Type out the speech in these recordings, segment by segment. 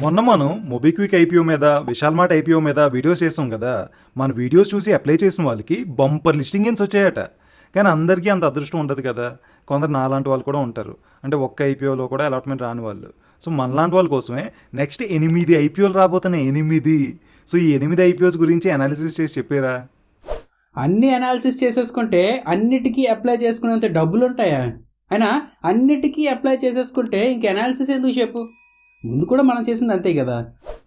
మొన్న మనం MobiKwik IPO మీద విశాల్ మార్ట్ ఐపీఓ మీద వీడియోస్ చేసాం కదా. మన వీడియోస్ చూసి అప్లై చేసిన వాళ్ళకి బంపర్ లిస్టింగ్స్ వచ్చాయట. కానీ అందరికీ అంత అదృష్టం ఉండదు కదా. కొందరు నాలాంటి వాళ్ళు కూడా ఉంటారు, అంటే ఒక్క ఐపీఓలో కూడా అలాట్మెంట్ రాని వాళ్ళు. సో మనలాంటి వాళ్ళ కోసమే నెక్స్ట్ 8 ఐపీఓలు రాబోతున్నాయి, 8. సో ఈ 8 ఐపీఓస్ గురించి అనాలిసిస్ చేసి చెప్పారా? అన్ని అనాలిసిస్ చేసేసుకుంటే అన్నిటికీ అప్లై చేసుకునేంత డబ్బులు ఉంటాయా? అయినా అన్నిటికీ అప్లై చేసేసుకుంటే ఇంక అనాలిసిస్ ఎందుకు చెప్పు. ముందు కూడా మనం చేసింది అంతే కదా.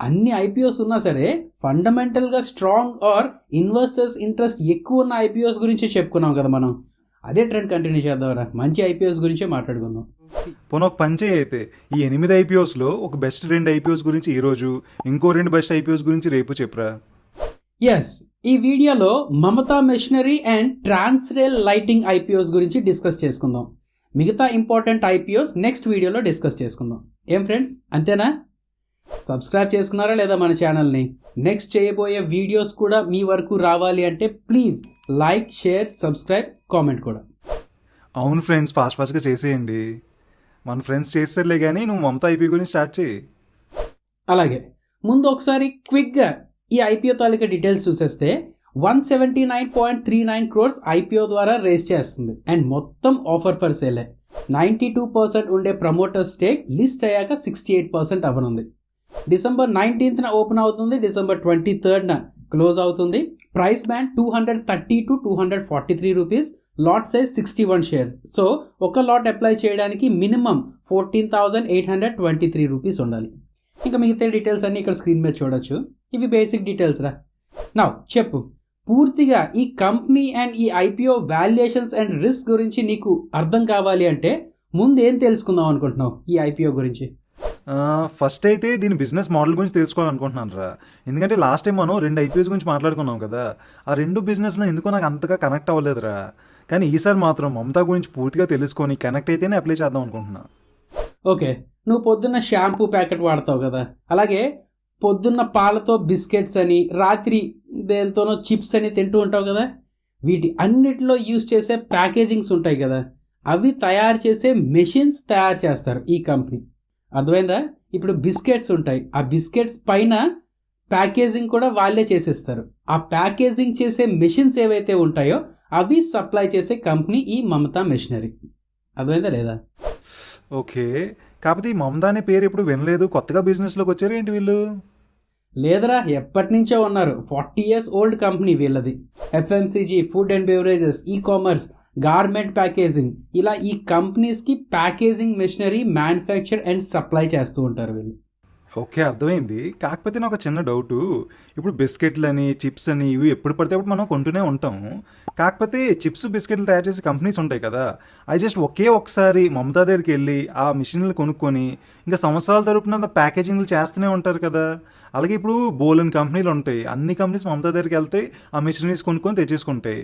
అన్ని ఐపీఓస్ ఉన్నా సరే ఫండమెంటల్గా స్ట్రాంగ్ ఆర్ ఇన్వెస్టర్స్ ఇంట్రెస్ట్ ఎక్కువ ఉన్న ఐపీఓస్ గురించి చెప్పుకున్నాం కదా మనం. అదే ట్రెండ్ కంటిన్యూ చేద్దాంరా, మంచి ఐపీఓస్ గురించే మాట్లాడుకుందాం. పోనీ ఒక పంచే అయితే ఈ 8 ఐపీఓస్లో ఒక బెస్ట్ 2 ఐపీఓస్ గురించి ఈరోజు, ఇంకో 2 బెస్ట్ ఐపీఓస్ గురించి రేపు చెప్పరా. ఎస్, ఈ వీడియోలో Mamata Machinery and Transrail Lighting IPOs గురించి డిస్కస్ చేసుకుందాం. మిగతా ఇంపార్టెంట్ ఐపీఓస్ నెక్స్ట్ వీడియోలో డిస్కస్ చేసుకుందాం. ఏం ఫ్రెండ్స్, అంతేనా? సబ్స్క్రైబ్ చేసుకున్నారా లేదా మన ఛానల్ని? నెక్స్ట్ చేయబోయే వీడియోస్ కూడా మీ వరకు రావాలి అంటే please like, share, subscribe, comment కూడా. అవును ఫ్రెండ్స్, ఫాస్ట్గా చేసేయండి. మన ఫ్రెండ్స్ చేస్తారులే, కానీ నువ్వు మమతా ఐపీ గురించి స్టార్ట్ చేయి. అలాగే, ముందు ఒకసారి క్విక్గా ఈ ఐపీఓ తాలూకా డీటెయిల్స్ చూసేస్తే 179.39 crores ఐపీఓ ద్వారా రేస్ చేస్తుంది. అండ్ మొత్తం ఆఫర్ ఫర్ సేలే. 92% ఉండే ప్రమోటర్ స్టేక్ లిస్ట్ అయ్యాక 68% అవ్వనుంది. December 19th ఓపెన్ అవుతుంది, December 23rd క్లోజ్ అవుతుంది. Price band 230 to 243 rupees. Lot size 61 shares. So ఒక లాట్ అప్లై చేయడానికి మినిమం 14,823 రూపీస్ ఉండాలి. ఇంకా మిగతా డీటెయిల్స్ అన్ని ఇక్కడ స్క్రీన్ మీద చూడొచ్చు. ఇవి బేసిక్ డీటెయిల్స్ రా. నౌ చెప్పు, పూర్తిగా ఈ కంపెనీ అండ్ ఈ ఐపీఓ వాల్యుయేషన్స్ అండ్ రిస్క్ గురించి నీకు అర్థం కావాలి అంటే ముందు ఏం తెలుసుకుందాం అనుకుంటున్నావు ఈ ఐపీఓ గురించి? ఫస్ట్ అయితే దీని బిజినెస్ మోడల్ గురించి తెలుసుకోవాలనుకుంటున్నాను రా. ఎందుకంటే లాస్ట్ టైం మనం 2 ఐపీఓస్ గురించి మాట్లాడుకున్నాం కదా. ఆ 2 బిజినెస్లో ఎందుకో నాకు అంతగా కనెక్ట్ అవ్వలేదురా. కానీ ఈసారి మాత్రం మమతా గురించి పూర్తిగా తెలుసుకొని కనెక్ట్ అయితేనే అప్లై చేద్దాం అనుకుంటున్నా. ఓకే, నువ్వు పొద్దున్న షాంపూ ప్యాకెట్ వాడతావు కదా, అలాగే పొద్దున్న పాలతో బిస్కెట్స్ అని, రాత్రి దేంతోనో చిప్స్ అని తింటూ ఉంటావు కదా. వీటి అన్నిటిలో యూజ్ చేసే ప్యాకేజింగ్స్ ఉంటాయి కదా, అవి తయారు చేసే మెషిన్స్ తయారు చేస్తారు ఈ కంపెనీ. అర్థమైందా? ఇప్పుడు బిస్కెట్స్ ఉంటాయి, ఆ బిస్కెట్స్ పైన ప్యాకేజింగ్ కూడా వాళ్ళే చేసేస్తారు. ఆ ప్యాకేజింగ్ చేసే మెషిన్స్ ఏవైతే ఉంటాయో అవి సప్లై చేసే కంపెనీ ఈ మమతా మెషినరీ. అర్థమైందా లేదా? ఓకే, కాకపోతే ఈ మమతా అనే పేరు ఎప్పుడు వినలేదు. కొత్తగా బిజినెస్లోకి వచ్చారు ఏంటి వీళ్ళు? లేదరా, ఎప్పటి నుంచో ఉన్నారు. 40 years ఓల్డ్ కంపెనీ వీళ్ళది. FMCG, food and beverages, e commerce, garment packaging, ఇలా ఈ కంపెనీస్కి packaging machinery manufacture and supply చేస్తూ ఉంటారు వీళ్ళు. ఓకే, అర్థమైంది. కాకపోతే నాకు ఒక చిన్న డౌటు. ఇప్పుడు బిస్కెట్లు అని, చిప్స్ అని, ఇవి ఎప్పుడు పడితే అప్పుడు మనం కొంటూనే ఉంటాము. కాకపోతే చిప్స్, బిస్కెట్లు తయారు చేసే కంపెనీస్ ఉంటాయి కదా, అవి జస్ట్ ఒకసారి మమతా దగ్గరికి వెళ్ళి ఆ మిషన్లు కొనుక్కొని ఇంకా సంవత్సరాల తరపున ప్యాకేజింగ్లు చేస్తూనే ఉంటారు కదా. అలాగే ఇప్పుడు బోలెన్ కంపెనీలు ఉంటాయి, అన్ని కంపెనీస్ మమతా దగ్గరికి వెళ్తే ఆ మిషనరీస్ కొనుక్కొని తెచ్చేసుకుంటాయి.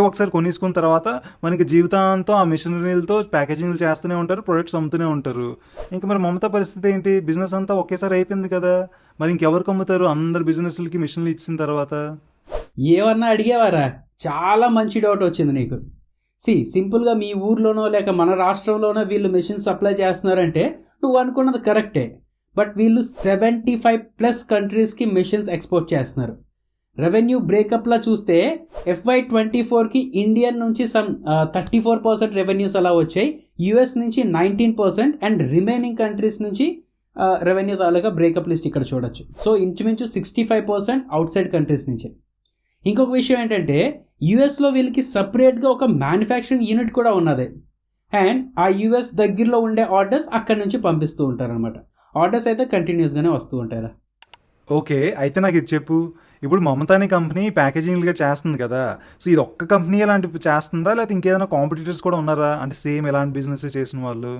ఒకసారి కొనేసుకున్న తర్వాత మనకి జీవితాంతం ఆ మిషనరీలతో ప్యాకేజింగ్లు చేస్తూనే ఉంటారు, ప్రొడక్ట్స్ అమ్ముతూనే ఉంటారు. ఇంకా మరి మమతా పరిస్థితి ఏంటి? బిజినెస్ అంతా ఒకేసారి అయిపోయింది కదా, మరి ఇంకెవరికి అమ్ముతారు అందరు బిజినెస్లకి మిషన్లు ఇచ్చిన తర్వాత? ఏమన్నా అడిగేవారా? చాలా మంచి డౌట్ వచ్చింది నీకు. సింపుల్గా మీ ఊర్లోనో లేక మన రాష్ట్రంలోనో వీళ్ళు మెషిన్స్ సప్లై చేస్తున్నారంటే నువ్వు అనుకున్నది కరెక్టే. బట్ వీళ్ళు 75+ కంట్రీస్కి మెషిన్స్ ఎక్స్పోర్ట్ చేస్తున్నారు. రెవెన్యూ బ్రేకప్లా చూస్తే FY24కి ఇండియన్ నుంచి 34% రెవెన్యూస్ అలా వచ్చాయి, యుఎస్ నుంచి 19% అండ్ రిమైనింగ్ కంట్రీస్ నుంచి రెవెన్యూ తాలూకా బ్రేకప్ లిస్ట్ ఇక్కడ చూడొచ్చు. సో ఇంచుమించు 65% అవుట్ సైడ్ కంట్రీస్ నుంచి. ఇంకొక విషయం ఏంటంటే యుఎస్లో వీళ్ళకి సపరేట్గా ఒక మ్యానుఫ్యాక్చరింగ్ యూనిట్ కూడా ఉన్నది. అండ్ ఆ యుఎస్ దగ్గరలో ఉండే ఆర్డర్స్ అక్కడి నుంచి పంపిస్తూ ఉంటారనమాట. ఆర్డర్స్ అయితే కంటిన్యూస్గానే వస్తూ ఉంటారా. ఓకే, అయితే నాకు ఇది చెప్పు. ఇప్పుడు మమతా అనే కంపెనీ ప్యాకేజింగ్గా చేస్తుంది కదా, సో ఇది ఒక్క కంపెనీ ఎలాంటి చేస్తుందా, లేకపోతే ఇంకేదైనా కాంపిటీటర్స్ కూడా ఉన్నారా? అంటే సేమ్ ఎలాంటి బిజినెస్ చేసిన వాళ్ళు?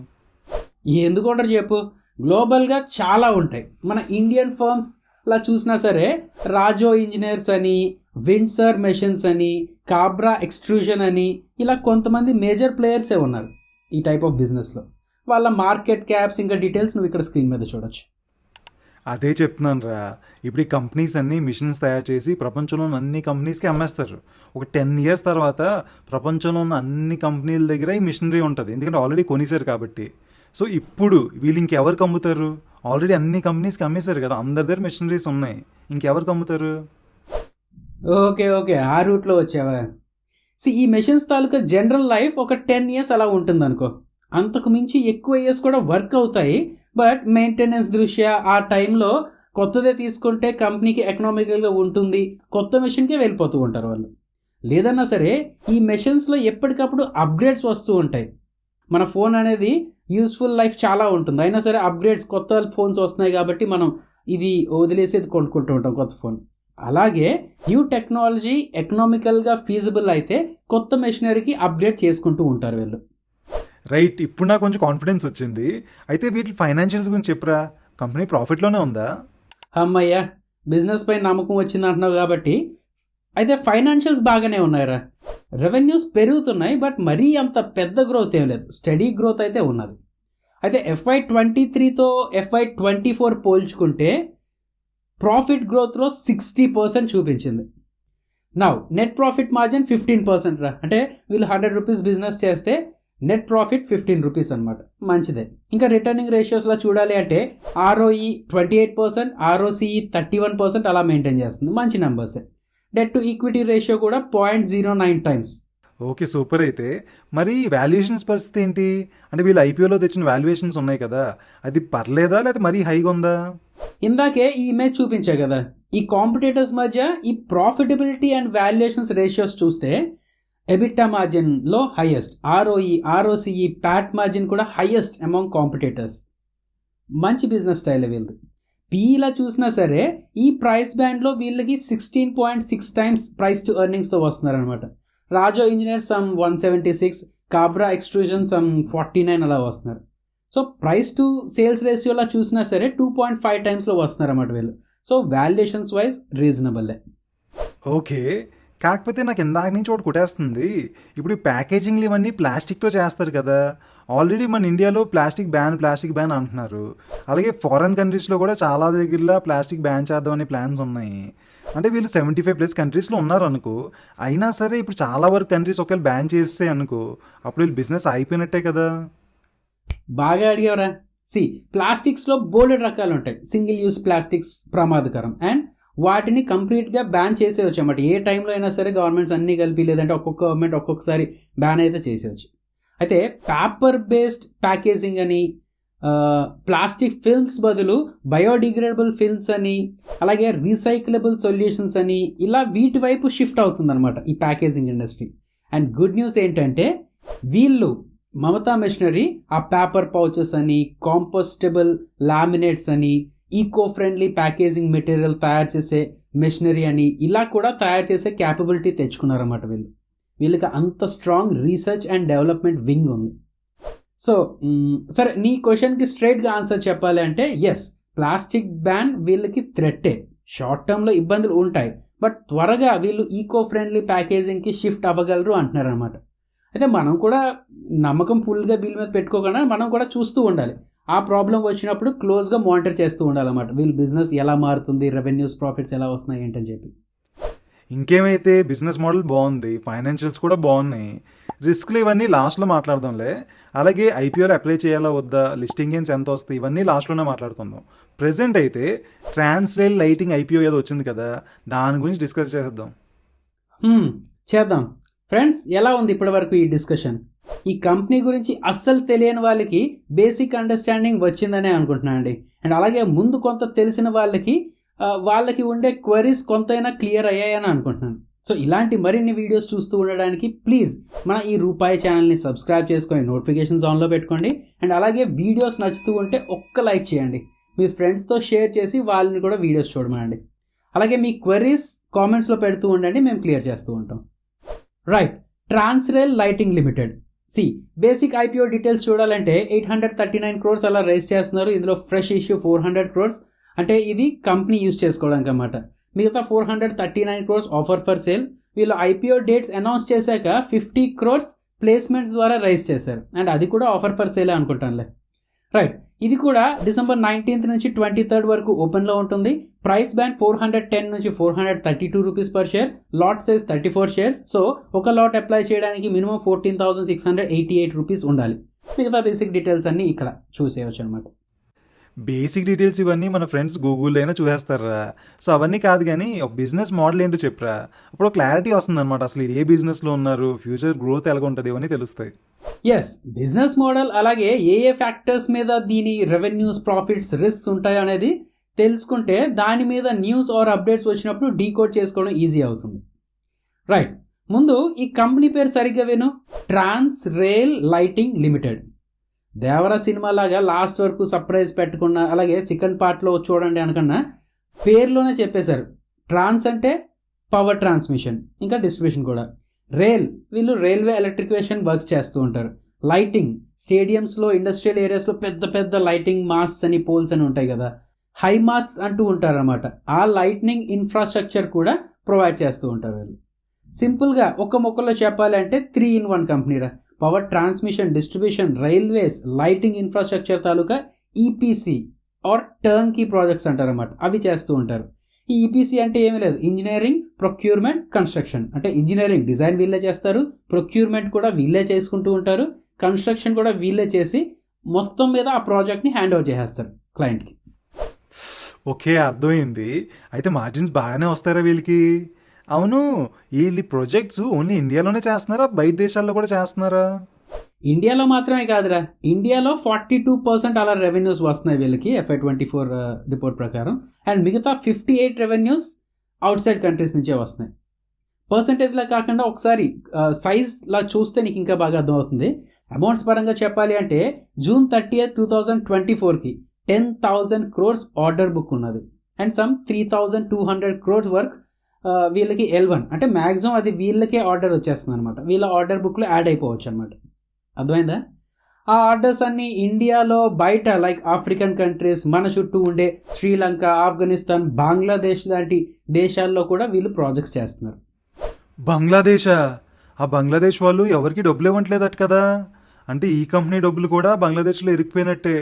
ఎందుకుంటారు చెప్పు, గ్లోబల్గా చాలా ఉంటాయి. మన ఇండియన్ ఫర్మ్స్ లా చూసినా సరే రాజో ఇంజనీర్స్ అని, విండ్సర్ మెషిన్స్ అని, కాబ్రా ఎక్స్ట్రూజన్ అని, ఇలా కొంతమంది మేజర్ ప్లేయర్సే ఉన్నారు ఈ టైప్ ఆఫ్ బిజినెస్లో. వాళ్ళ మార్కెట్ క్యాప్స్ ఇంకా డీటెయిల్స్ నువ్వు ఇక్కడ స్క్రీన్ మీద చూడొచ్చు. అదే చెప్తున్నాను రా. ఇప్పుడు ఈ కంపెనీస్ అన్నీ మిషన్స్ తయారు చేసి ప్రపంచంలో ఉన్న అన్ని కంపెనీస్కి అమ్మేస్తారు. ఒక 10 years తర్వాత ప్రపంచంలో ఉన్న అన్ని కంపెనీల దగ్గర ఈ మిషనరీ ఉంటుంది, ఎందుకంటే ఆల్రెడీ కొనేసారు కాబట్టి. సో ఇప్పుడు వీళ్ళు ఇంకెవరికి అమ్ముతారు? ఆల్రెడీ అన్ని కంపెనీస్కి అమ్మేశారు కదా, అందరి దగ్గర మెషినరీస్ ఉన్నాయి, ఇంకెవరికి అమ్ముతారు? ఓకే ఆ రూట్లో వచ్చావా? ఈ మెషిన్స్ తాలూకా జనరల్ లైఫ్ ఒక 10 ఇయర్స్ అలా ఉంటుంది అనుకో. అంతకు మించి ఎక్కువ ఇయర్స్ కూడా వర్క్ అవుతాయి. బట్ మెయింటెనెన్స్ దృష్ట్యా ఆ టైంలో కొత్తదే తీసుకుంటే కంపెనీకి ఎకనామికల్గా ఉంటుంది, కొత్త మెషిన్కే వెళ్ళిపోతూ ఉంటారు వాళ్ళు. లేదన్నా సరే ఈ మెషిన్స్లో ఎప్పటికప్పుడు అప్గ్రేడ్స్ వస్తూ ఉంటాయి. మన ఫోన్ అనేది యూస్ఫుల్ లైఫ్ చాలా ఉంటుంది, అయినా సరే అప్గ్రేడ్స్ కొత్త ఫోన్స్ వస్తున్నాయి కాబట్టి మనం ఇది వదిలేసేది కొనుక్కుంటూ ఉంటాం కొత్త ఫోన్. అలాగే న్యూ టెక్నాలజీ ఎకనామికల్గా ఫీజిబుల్ అయితే కొత్త మెషినరీకి అప్గ్రేడ్ చేసుకుంటూ ఉంటారు వీళ్ళు. రైట్, ఇప్పుడు నాకు కొంచెం కాన్ఫిడెన్స్ వచ్చింది. అయితే వీటి ఫైనాన్షియల్స్ గురించి చెప్పురా. కంపెనీ ప్రాఫిట్లోనే ఉందా? అమ్మయ్య, బిజినెస్ పై నమ్మకం వచ్చింది అంటున్నావు కాబట్టి అయితే ఫైనాన్షియల్స్ బాగానే ఉన్నాయిరా. రెవెన్యూస్ పెరుగుతున్నాయి, బట్ మరీ అంత పెద్ద గ్రోత్ ఏం లేదు, స్టడీ గ్రోత్ అయితే ఉన్నది. అయితే FY23తో FY24 పోల్చుకుంటే ప్రాఫిట్ గ్రోత్లో 60% చూపించింది. నౌ నెట్ ప్రాఫిట్ మార్జిన్ 15% రా. అంటే వీళ్ళు 100 రూపీస్ బిజినెస్ చేస్తే నెట్ ప్రాఫిట్ 15 రూపీస్ అనమాట, మంచిదే. ఇంకా రిటర్నింగ్ రేషియోస్లో చూడాలి అంటే ROE 28%, ROCE 31% అలా మెయింటైన్ చేస్తుంది, మంచి నెంబర్సే. డెట్ టు ఈక్విటీ రేషియో కూడా 0.09 టైమ్స్. Okay, super. అయితే మరి వాల్యుయేషన్స్ పరిస్థితి ఏంటి? అంటే వీళ్ళు ఐపీఓలో తెచ్చిన వాల్యుయేషన్స్ ఉన్నాయి కదా, అది పర్లేదా లేదా మరీ హైగా ఉందా? ఇందాకే ఈ ఇమేజ్ చూపించా కదా, ఈ కాంపిటేటర్స్ మధ్య ఈ ప్రాఫిటబిలిటీ అండ్ వాల్యుయేషన్స్ రేషియోస్ చూస్తే ఎబిటా మార్జిన్లో highest, ROE, ROCE, PAT margin కూడా హైయెస్ట్ అమాంగ్ కాంపిటేటర్స్. మంచి బిజినెస్ స్టైల్ వీళ్ళది. పీఈలా చూసినా సరే ఈ ప్రైస్ బ్యాండ్లో వీళ్ళకి 16.6 టైమ్స్ ప్రైస్ టు ఎర్నింగ్స్తో వస్తున్నారనమాట. Rajoo engineer some 176, Kabra extrusion some 49 అలా వస్తున్నారు. సో ప్రైస్ టు సేల్స్ రేషియోలా చూసినా సరే 2.5 టైమ్స్లో వస్తున్నారు అన్నమాట వీళ్ళు. సో వాల్యుయేషన్స్ వైజ్ రీజనబుల్లే. ఓకే, కాకపోతే నాకు ఇందాక నుంచి ఒకటి కుట్టేస్తుంది. ఇప్పుడు ఈ ప్యాకేజింగ్లు ఇవన్నీ ప్లాస్టిక్తో చేస్తారు కదా, ఆల్రెడీ మన ఇండియాలో ప్లాస్టిక్ బ్యాన్ అంటున్నారు. అలాగే ఫారెన్ కంట్రీస్లో కూడా చాలా దగ్గరలో ప్లాస్టిక్ బ్యాన్ చేద్దామనే ప్లాన్స్ ఉన్నాయి. అంటే వీళ్ళు 75+ కంట్రీస్లో ఉన్నారు అనుకో, అయినా సరే ఇప్పుడు చాలా వరకు కంట్రీస్ ఒకవేళ బ్యాన్ చేస్తే అనుకో, అప్పుడు వీళ్ళు బిజినెస్ అయిపోయినట్టే కదా. బాగా అడిగావరా. ప్లాస్టిక్స్లో బోల్డెడ్ రకాలు ఉంటాయి. సింగిల్ యూస్ ప్లాస్టిక్స్ ప్రమాదకరం, అండ్ వాటిని కంప్లీట్గా బ్యాన్ చేసేవచ్చు అన్నమాట. ఏ టైంలో అయినా సరే గవర్నమెంట్స్ అన్నీ కలిపి, లేదంటే ఒక్కొక్క గవర్నమెంట్ ఒక్కొక్కసారి బ్యాన్ అయితే చేసేవచ్చు. అయితే పేపర్ బేస్డ్ ప్యాకేజింగ్ అని, ప్లాస్టిక్ ఫిల్మ్స్ బదులు బయోడిగ్రేడబుల్ ఫిల్మ్స్ అని, అలాగే రీసైక్లబుల్ సొల్యూషన్స్ అని, ఇలా వీటి వైపు షిఫ్ట్ అవుతుందన్నమాట ఈ packaging industry. And good news ఏంటంటే వీళ్ళు మమతా మెషినరీ ఆ పేపర్ పౌచెస్ అని, కాంపోస్టబుల్ లామినేట్స్ అని, ఈకో ఫ్రెండ్లీ ప్యాకేజింగ్ మెటీరియల్ తయారు చేసే మెషినరీ అని, ఇలా కూడా తయారు చేసే క్యాపబిలిటీ తెచ్చుకున్నారన్నమాట వీళ్ళు. వీళ్ళకి అంత strong research and development wing ఉంది. సో సరే, నీ క్వశ్చన్కి స్ట్రైట్గా ఆన్సర్ చెప్పాలి అంటే ఎస్, ప్లాస్టిక్ బ్యాన్ వీళ్ళకి థ్రెట్టే. షార్ట్ టర్మ్లో ఇబ్బందులు ఉంటాయి, బట్ త్వరగా వీళ్ళు ఈకో ఫ్రెండ్లీ ప్యాకేజింగ్కి షిఫ్ట్ అవ్వగలరు అంటున్నారు అనమాట. అయితే మనం కూడా నమ్మకం ఫుల్గా వీళ్ళ మీద పెట్టుకోకుండా మనం కూడా చూస్తూ ఉండాలి. ఆ ప్రాబ్లం వచ్చినప్పుడు క్లోజ్గా మానిటర్ చేస్తూ ఉండాలన్నమాట. వీళ్ళ బిజినెస్ ఎలా మారుతుంది, రెవెన్యూస్ ప్రాఫిట్స్ ఎలా వస్తున్నాయి ఏంటని చెప్పి. ఇంకేమైతే బిజినెస్ మోడల్ బాగుంది, ఫైనాన్షియల్స్ కూడా బాగున్నాయి, రిస్క్లు ఇవన్నీ లాస్ట్లో మాట్లాడదాంలే. అలాగే ఐపీఓలో అప్లై చేయాలా వద్దా, లిస్టింగ్ గెయిన్స్ ఎంత వస్తాయి, ఇవన్నీ లాస్ట్లోనే మాట్లాడుకుందాం. ప్రెజెంట్ అయితే ట్రాన్స్రైల్ లైటింగ్ ఐపీఓ ఏదో వచ్చింది కదా, దాని గురించి డిస్కస్ చేద్దాం. చేద్దాం. ఫ్రెండ్స్, ఎలా ఉంది ఇప్పటి వరకు ఈ డిస్కషన్? ఈ కంపెనీ గురించి అస్సలు తెలియని వాళ్ళకి బేసిక్ అండర్స్టాండింగ్ వచ్చిందనే అనుకుంటున్నాను అండి. అండ్ అలాగే ముందు కొంత తెలిసిన వాళ్ళకి ఉండే క్వరీస్ కొంతైనా క్లియర్ అయ్యాయని అనుకుంటున్నాను. సో ఇలాంటి మరిన్ని వీడియోస్ చూస్తూ ఉండడానికి ప్లీజ్ మన ఈ రూపాయి ఛానల్ని సబ్స్క్రైబ్ చేసుకొని నోటిఫికేషన్స్ ఆన్లో పెట్టుకోండి. అండ్ అలాగే వీడియోస్ నచ్చుతూ ఉంటే ఒక్క లైక్ చేయండి, మీ ఫ్రెండ్స్తో షేర్ చేసి వాళ్ళని కూడా వీడియోస్ చూడమనండి. అలాగే మీ క్వరీస్ కామెంట్స్లో పెడుతూ ఉండండి, మేము క్లియర్ చేస్తూ ఉంటాం. Right, Transrail Lighting Limited. Basic IPO details చూడాలంటే 839 crores అలా రైజ్ చేస్తున్నారు. ఇందులో ఫ్రెష్ ఇష్యూ 400 crores, అంటే ఇది కంపెనీ యూజ్ చేసుకోవడానికి అన్నమాట. మిగతా 439 crores ఆఫర్ ఫర్ సేల్. వీళ్ళు ఐపీఓ డేట్స్ అనౌన్స్ చేశాక 50 crores ప్లేస్మెంట్స్ ద్వారా రైజ్ చేశారు, అండ్ అది కూడా ఆఫర్ ఫర్ సేలే అనుకుంటానులే. రైట్, ఇది కూడా December 19th నుంచి 23rd వరకు ఓపెన్లో ఉంటుంది. ప్రైస్ బ్యాండ్ 410 నుంచి 432 rupees per share. Lot size 34 shares. So ఒక లాట్ అప్లై చేయడానికి మినిమం 14,688 రూపీస్ ఉండాలి. మిగతా బేసిక్ డీటెయిల్స్ అన్నీ ఇక్కడ చూసేయచ్చు అనమాట. బేసిక్ డీటెయిల్స్ ఇవన్నీ మన ఫ్రెండ్స్ గూగుల్లో అయినా చూసేస్తారా. సో అవన్నీ కాదు కానీ ఒక బిజినెస్ మోడల్ ఏంటో చెప్పరా. అప్పుడు క్లారిటీ వస్తుంది అనమాట, అసలు ఏ బిజినెస్లో ఉన్నారు, ఫ్యూచర్ గ్రోత్ ఎలాగ ఉంటుంది ఇవన్నీ తెలుస్తాయి. ఎస్, బిజినెస్ మోడల్ అలాగే ఏ ఫ్యాక్టర్స్ మీద దీని రెవెన్యూస్, ప్రాఫిట్స్, రిస్క్స్ ఉంటాయో అనేది తెలుసుకుంటే దాని మీద న్యూస్ ఆర్ అప్డేట్స్ వచ్చినప్పుడు డీకోడ్ చేసుకోవడం ఈజీ అవుతుంది. రైట్, ముందు ఈ కంపెనీ పేరు సరిగ్గా విను, Transrail Lighting Limited. Devara cinema లాగా లాస్ట్ వరకు సర్ప్రైజ్ పెట్టకుండా అలాగే సెకండ్ పార్ట్లో చూడండి అనకన్నా పేరులోనే చెప్పేశారు. ట్రాన్స్ అంటే పవర్ ట్రాన్స్మిషన్ ఇంకా డిస్ట్రిబ్యూషన్ కూడా. రైల్, వీళ్ళు రైల్వే ఎలక్ట్రిఫికేషన్ వర్క్స్ చేస్తూ ఉంటారు. లైటింగ్, స్టేడియంస్లో, ఇండస్ట్రియల్ ఏరియాస్లో పెద్ద పెద్ద లైటింగ్ మాస్క్స్ అని, పోల్స్ అని ఉంటాయి కదా, హై మాస్క్స్ అంటూ ఉంటారు అనమాట. ఆ లైట్నింగ్ ఇన్ఫ్రాస్ట్రక్చర్ కూడా ప్రొవైడ్ చేస్తూ ఉంటారు వీళ్ళు. సింపుల్గా ఒక మొక్కలో చెప్పాలి అంటే 3 in 1 కంపెనీరా. Power transmission, distribution, railways, lighting infrastructure తాలూకా EPC or turnkey projects అంటారన్నమాట. అవి చేస్తూ ఉంటారు. ఈ ఈపీసీ అంటే ఏమీ లేదు, ఇంజనీరింగ్, ప్రొక్యూర్మెంట్, కన్స్ట్రక్షన్. అంటే ఇంజనీరింగ్ డిజైన్ వీళ్ళే చేస్తారు, ప్రొక్యూర్మెంట్ కూడా వీళ్ళే చేసుకుంటూ ఉంటారు, కన్స్ట్రక్షన్ కూడా వీళ్ళే చేసి మొత్తం మీద ఆ ప్రాజెక్ట్ని హ్యాండ్ ఓవర్ చేసేస్తారు క్లయింట్కి. ఓకే, అర్థమైంది. అయితే మార్జిన్స్ బాగానే వస్తారా వీళ్ళకి? అవును, వీళ్ళు ప్రాజెక్ట్స్ ఓన్లీ ఇండియాలోనే చేస్తున్నారా, బయట దేశాల్లో కూడా చేస్తున్నారా? ఇండియాలో మాత్రమే కాదురా, ఇండియాలో 42% అలా రెవెన్యూస్ వస్తున్నాయి వీళ్ళకి FY24 రిపోర్ట్ ప్రకారం. అండ్ మిగతా 58 రెవెన్యూస్ అవుట్ సైడ్ కంట్రీస్ నుంచే వస్తున్నాయి. పర్సంటేజ్లా కాకుండా ఒకసారి సైజ్లా చూస్తే నీకు ఇంకా బాగా అర్థమవుతుంది. అమౌంట్స్ పరంగా చెప్పాలి అంటే June 30th, 2024కి 10,000 crores order book ఉన్నది. అండ్ సమ్ 3,200 crores వర్క్ వీళ్ళకి L1 అంటే మ్యాక్సిమం అది వీళ్ళకే ఆర్డర్ వచ్చేస్తుంది అనమాట. వీళ్ళ ఆర్డర్ బుక్లో యాడ్ అయిపోవచ్చు అనమాట. అర్థమైందా? ఆ ఆర్డర్స్ అన్నీ ఇండియాలో, బయట లైక్ ఆఫ్రికన్ కంట్రీస్, మన చుట్టూ ఉండే శ్రీలంక, ఆఫ్ఘనిస్తాన్, బంగ్లాదేశ్ లాంటి దేశాల్లో కూడా వీళ్ళు ప్రాజెక్ట్స్ చేస్తున్నారు. బంగ్లాదేశా? ఆ బంగ్లాదేశ్ వాళ్ళు ఎవరికి డబ్బులు ఇవ్వట్లేదట కదా. అంటే ఈ కంపెనీ డబ్బులు కూడా బంగ్లాదేశ్లో ఇరుక్కుపోయినట్టే.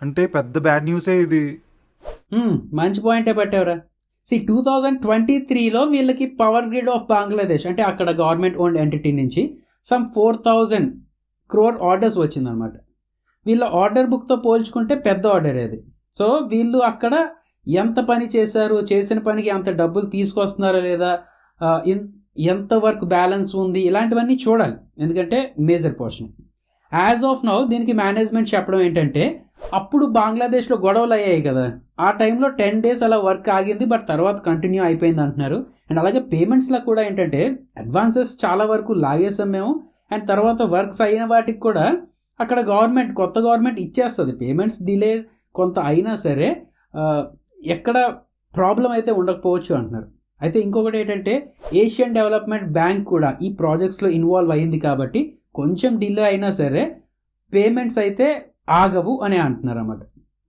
అంటే పెద్ద బ్యాడ్ న్యూసే ఇది. మంచి పాయింటే పెట్టావురా. 2023లో వీళ్ళకి పవర్ గ్రిడ్ ఆఫ్ బంగ్లాదేశ్ అంటే అక్కడ గవర్నమెంట్ ఓన్డ్ ఎంటిటీ నుంచి సమ్ 4,000 crore ఆర్డర్స్ వచ్చిందనమాట. వీళ్ళ ఆర్డర్ బుక్తో పోల్చుకుంటే పెద్ద ఆర్డర్ అది. సో వీళ్ళు అక్కడ ఎంత పని చేశారు, చేసిన పనికి అంత డబ్బులు తీసుకొస్తున్నారా లేదా, ఎంత వర్క్ బ్యాలెన్స్ ఉంది, ఇలాంటివన్నీ చూడాలి. ఎందుకంటే major portion. As of now దీనికి మేనేజ్మెంట్ చెప్పడం ఏంటంటే, అప్పుడు బంగ్లాదేశ్లో గొడవలు అయ్యాయి కదా, ఆ టైంలో 10 days అలా వర్క్ ఆగింది, బట్ తర్వాత కంటిన్యూ అయిపోయింది అంటున్నారు. అండ్ అలాగే పేమెంట్స్లో కూడా ఏంటంటే అడ్వాన్సెస్ చాలా వరకు లాగేసాం మేము. అండ్ తర్వాత వర్క్స్ అయిన వాటికి కూడా అక్కడ గవర్నమెంట్, కొత్త గవర్నమెంట్ ఇచ్చేస్తుంది. పేమెంట్స్ డిలే కొంత అయినా సరే ఎక్కడ ప్రాబ్లం అయితే ఉండకపోవచ్చు అంటున్నారు. అయితే ఇంకొకటి ఏంటంటే ఏషియన్ డెవలప్మెంట్ బ్యాంక్ కూడా ఈ ప్రాజెక్ట్స్లో ఇన్వాల్వ్ అయింది కాబట్టి కొంచెం డిలే అయినా సరే పేమెంట్స్ అయితే ఆగవు అని అంటున్నారు అన్నమాట.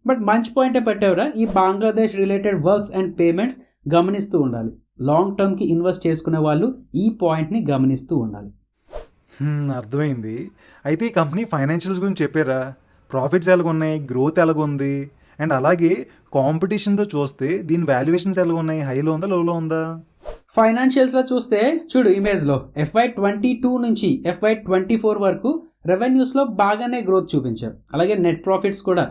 బట్ మంచి పాయింటే పెట్టావురా, ఈ Bangladesh related works and payments గమనిస్తూ ఉండాలి. లాంగ్ టర్మ్కి ఇన్వెస్ట్ చేసుకునే వాళ్ళు ఈ పాయింట్ని గమనిస్తూ ఉండాలి. అర్థమైంది. అయితే ఈ కంపెనీ ఫైనాన్షియల్స్ గురించి చెప్పారా? ప్రాఫిట్స్ ఎలాగున్నాయి, గ్రోత్ ఎలాగుంది, అండ్ అలాగే కాంపిటీషన్తో చూస్తే దీని వాల్యుయేషన్స్ ఎలాగున్నాయి, హైలో ఉందా, లోలో ఉందా? ఫైనాన్షియల్స్లో చూస్తే చూడు, ఇమేజ్లో FY22 నుంచి FY24 వరకు రెవెన్యూస్లో బాగానే గ్రోత్ చూపించారు. అలాగే నెట్ ప్రాఫిట్స్ కూడా,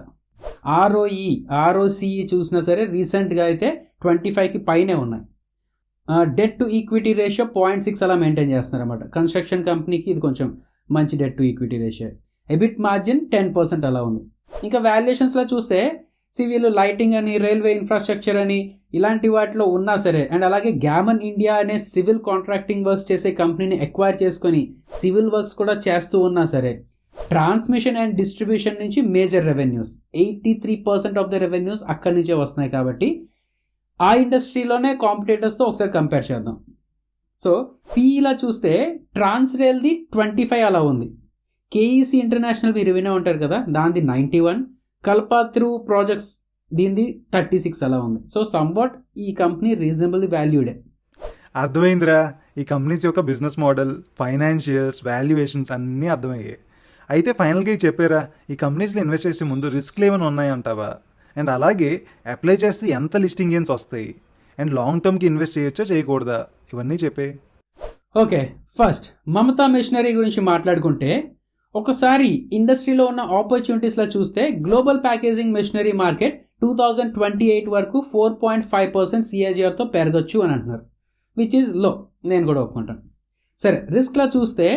ROCE చూసినా సరే రీసెంట్గా అయితే 25కి పైనే ఉన్నాయి. డెట్ టు ఈక్విటీ రేషియో 0.6 అలా మెయింటైన్ చేస్తున్నారు అన్నమాట. కన్స్ట్రక్షన్ కంపెనీకి ఇది కొంచెం మంచి debt to equity ratio. EBIT margin 10% అలా ఉంది. ఇంకా వాల్యుయేషన్స్లో చూస్తే వీళ్ళు లైటింగ్ అని, రైల్వే ఇన్ఫ్రాస్ట్రక్చర్ అని ఇలాంటి వాటిలో ఉన్నా సరే, అండ్ అలాగే గ్యామన్ ఇండియా అనే సివిల్ కాంట్రాక్టింగ్ వర్క్స్ చేసే కంపెనీని ఎక్వైర్ చేసుకొని సివిల్ వర్క్స్ కూడా చేస్తూ ఉన్నా సరే, ట్రాన్స్మిషన్ అండ్ డిస్ట్రిబ్యూషన్ నుంచి major revenues 83% of the revenues అక్కడి నుంచే వస్తున్నాయి. కాబట్టి ఆ ఇండస్ట్రీలోనే కాంపిటేటర్స్తో ఒకసారి కంపేర్ చేద్దాం. సో పీఈలా చూస్తే ట్రాన్స్ రైల్ది 25 అలా ఉంది. కేఈసీ ఇంటర్నేషనల్ మీరు వినే ఉంటారు కదా, దానిది 91. కల్పాత్రు ప్రాజెక్ట్స్ దీనిది 36 అలా ఉంది. సో సమ్వాట్ ఈ కంపెనీ రీజనబుల్లీ వాల్యూడే. అర్థమైందిరా, ఈ కంపెనీస్ యొక్క బిజినెస్ మోడల్, ఫైనాన్షియల్స్, వాల్యుయేషన్స్ అన్నీ అర్థమయ్యాయి. అయితే ఫైనల్గా చెప్పారా, ఈ కంపెనీస్లో ఇన్వెస్ట్ చేసే ముందు రిస్క్లు ఏమైనా ఉన్నాయంటావా? అండ్ అలాగే అప్లై చేస్తే ఎంత లిస్టింగ్ గెయిన్స్ వస్తాయి, అండ్ లాంగ్ టర్మ్కి ఇన్వెస్ట్ చేయొచ్చా చేయకూడదా, ఇవన్నీ చెప్పే. ఓకే, ఫస్ట్ మమతా మిషనరీ గురించి మాట్లాడుకుంటే ఒకసారి ఇండస్ట్రీలో ఉన్న ఆపర్చునిటీస్లో చూస్తే గ్లోబల్ ప్యాకేజింగ్ మెషినరీ మార్కెట్ 2028 వరకు 4.5% CAGRతో పెరగచ్చు అని అంటున్నారు, విచ్ ఈజ్ లో. నేను కూడా ఒప్పుకుంటాను. సరే, రిస్క్లా చూస్తే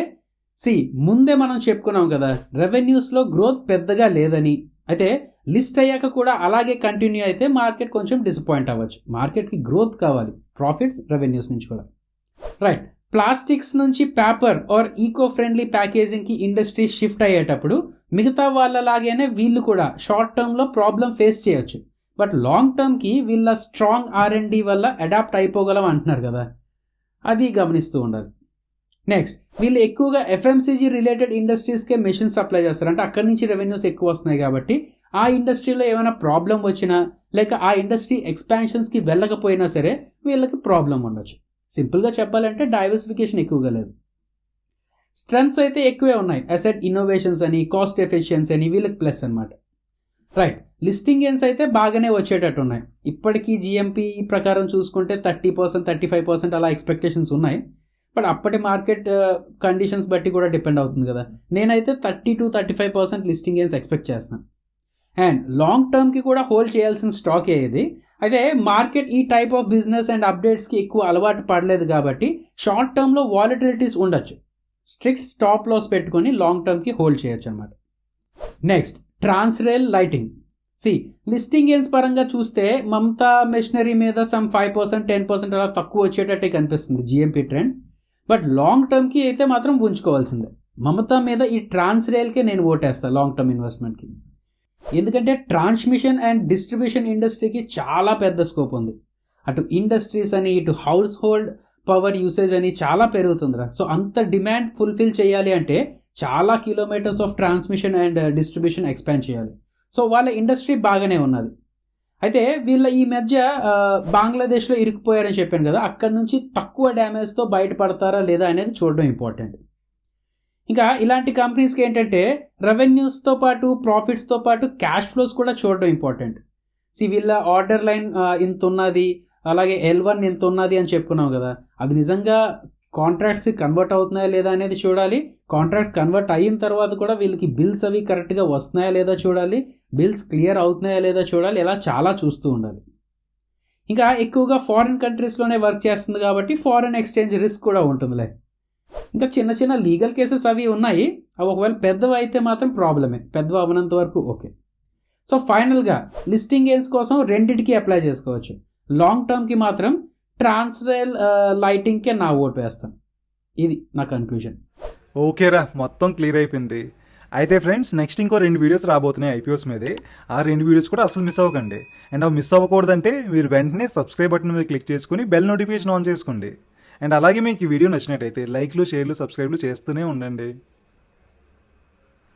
ముందే మనం చెప్పుకున్నాం కదా, రెవెన్యూస్లో గ్రోత్ పెద్దగా లేదని. అయితే లిస్ట్ అయ్యాక కూడా అలాగే కంటిన్యూ అయితే మార్కెట్ కొంచెం డిసప్పాయింట్ అవ్వచ్చు. మార్కెట్కి గ్రోత్ కావాలి, ప్రాఫిట్స్ రెవెన్యూస్ నుంచి కూడా. రైట్, ప్లాస్టిక్స్ నుంచి పేపర్ ఆర్ ఈకో ఫ్రెండ్లీ ప్యాకేజింగ్కి ఇండస్ట్రీ షిఫ్ట్ అయ్యేటప్పుడు మిగతా వాళ్ళలాగానే వీళ్ళు కూడా షార్ట్ టర్మ్లో ప్రాబ్లం ఫేస్ చేయొచ్చు. బట్ లాంగ్ టర్మ్కి వీళ్ళ స్ట్రాంగ్ R&D వల్ల అడాప్ట్ అయిపోగలం అంటున్నారు కదా, అది గమనిస్తూ ఉండాలి. నెక్స్ట్, వీళ్ళు ఎక్కువగా FMCG రిలేటెడ్ ఇండస్ట్రీస్కే మెషిన్ సప్లై చేస్తారు. అంటే అక్కడి నుంచి రెవెన్యూస్ ఎక్కువ వస్తున్నాయి కాబట్టి ఆ ఇండస్ట్రీలో ఏమైనా ప్రాబ్లం వచ్చినా లేక ఆ ఇండస్ట్రీ ఎక్స్పాన్షన్స్కి వెళ్ళకపోయినా సరే వీళ్ళకి ప్రాబ్లం ఉండొచ్చు. సింపుల్గా చెప్పాలంటే డైవర్సిఫికేషన్ ఎక్కువగా లేదు. స్ట్రెంగ్త్స్ అయితే ఎక్కువే ఉన్నాయి. అసెట్ ఇన్నోవేషన్స్ అని, కాస్ట్ ఎఫిషియన్సీ అని వీళ్ళకి ప్లస్ అనమాట. రైట్, లిస్టింగ్ గెయిన్స్ అయితే బాగానే వచ్చేటట్టు ఉన్నాయి. ఇప్పటికీ GMP ప్రకారం చూసుకుంటే 30%, 35% అలా ఎక్స్పెక్టేషన్స్ ఉన్నాయి. బట్ అప్పటి మార్కెట్ కండిషన్స్ బట్టి కూడా డిపెండ్ అవుతుంది కదా. నేనైతే 30 to 35% లిస్టింగ్ గెయిన్స్ ఎక్స్పెక్ట్ చేస్తున్నాను. అండ్ లాంగ్ టర్మ్కి కూడా హోల్డ్ చేయాల్సిన స్టాక్ ఏది. అయితే మార్కెట్ ఈ టైప్ ఆఫ్ బిజినెస్ అండ్ అప్డేట్స్కి ఎక్కువ అలవాటు పడలేదు కాబట్టి షార్ట్ టర్మ్లో వాలటిలిటీస్ ఉండొచ్చు. స్ట్రిక్ట్ స్టాప్ లాస్ పెట్టుకొని లాంగ్ టర్మ్కి హోల్డ్ చేయొచ్చు అనమాట. Next, Transrail Lighting. Listing gains పరంగా చూస్తే మమతా మెషినరీ మీద సమ్ 5%, 10% అలా తక్కువ వచ్చేటట్టే కనిపిస్తుంది GMP ట్రెండ్. బట్ లాంగ్ టర్మ్కి అయితే మాత్రం ఉంచుకోవాల్సిందే. మమతా మీద ఈ ట్రాన్స్రేల్కే నేను ఓటేస్తాను లాంగ్ టర్మ్ ఇన్వెస్ట్మెంట్కి. ఎందుకంటే ట్రాన్స్మిషన్ అండ్ డిస్ట్రిబ్యూషన్ ఇండస్ట్రీకి చాలా పెద్ద స్కోప్ ఉంది. అటు ఇండస్ట్రీస్ అని, ఇటు హౌస్ హోల్డ్ పవర్ యూసేజ్ అని చాలా పెరుగుతుందిరా. సో అంత డిమాండ్ ఫుల్ఫిల్ చేయాలి అంటే చాలా kilometres of transmission and distribution expand చేయాలి. సో వాళ్ళ ఇండస్ట్రీ బాగానే ఉన్నది. అయితే వీళ్ళ ఈ మధ్య బంగ్లాదేశ్లో ఇరుక్కుపోయారని చెప్పాను కదా, అక్కడి నుంచి తక్కువ డ్యామేజ్తో బయటపడతారా లేదా అనేది చూడడం ఇంపార్టెంట్. ఇంకా ఇలాంటి కంపెనీస్కి ఏంటంటే రెవెన్యూస్తో పాటు ప్రాఫిట్స్తో పాటు క్యాష్ ఫ్లోస్ కూడా చూడడం ఇంపార్టెంట్. వీళ్ళ ఆర్డర్ లైన్ ఇంత ఉన్నది, అలాగే L1 ఇంత ఉన్నది అని చెప్పుకున్నాం కదా, అవి నిజంగా కాంట్రాక్ట్స్ కన్వర్ట్ అవుతున్నాయా లేదా అనేది చూడాలి. కాంట్రాక్ట్స్ కన్వర్ట్ అయిన తర్వాత కూడా వీళ్ళకి బిల్స్ అవి కరెక్ట్గా వస్తున్నాయా లేదా చూడాలి. బిల్స్ క్లియర్ అవుతున్నాయా లేదా చూడాలి. ఇలా చాలా చూస్తూ ఉండాలి. ఇంకా ఎక్కువగా ఫారిన్ కంట్రీస్లోనే వర్క్ చేస్తుంది కాబట్టి ఫారిన్ ఎక్స్చేంజ్ రిస్క్ కూడా ఉంటుందిలే. ఇంకా చిన్న చిన్న లీగల్ కేసెస్ అవి ఉన్నాయి. అవి ఒకవేళ పెద్దవి అయితే మాత్రం ప్రాబ్లమే, పెద్దవి అవ్వనంత వరకు ఓకే. సో ఫైనల్గా లిస్టింగ్ గెయిన్స్ కోసం రెండింటికి అప్లై చేసుకోవచ్చు. లాంగ్ టర్మ్కి మాత్రం ట్రాన్స్రేల్ లైటింగ్కే నా ఓటు వేస్తాను. ఇది నా కన్క్లూజన్. ఓకేరా, మొత్తం క్లియర్ అయిపోయింది. అయితే ఫ్రెండ్స్, నెక్స్ట్ ఇంకో 2 వీడియోస్ రాబోతున్నాయి IPOs మీదే. ఆ 2 వీడియోస్ కూడా అసలు మిస్ అవ్వకండి. అండ్ అవి మిస్ అవ్వకూడదంటే మీరు వెంటనే సబ్స్క్రైబ్ బటన్ మీద క్లిక్ చేసుకుని బెల్ నోటిఫికేషన్ ఆన్ చేసుకోండి. అండ్ అలాగే మీకు ఈ వీడియో నచ్చినట్టయితే లైక్లు, షేర్లు, సబ్స్క్రైబ్లు చేస్తూనే ఉండండి.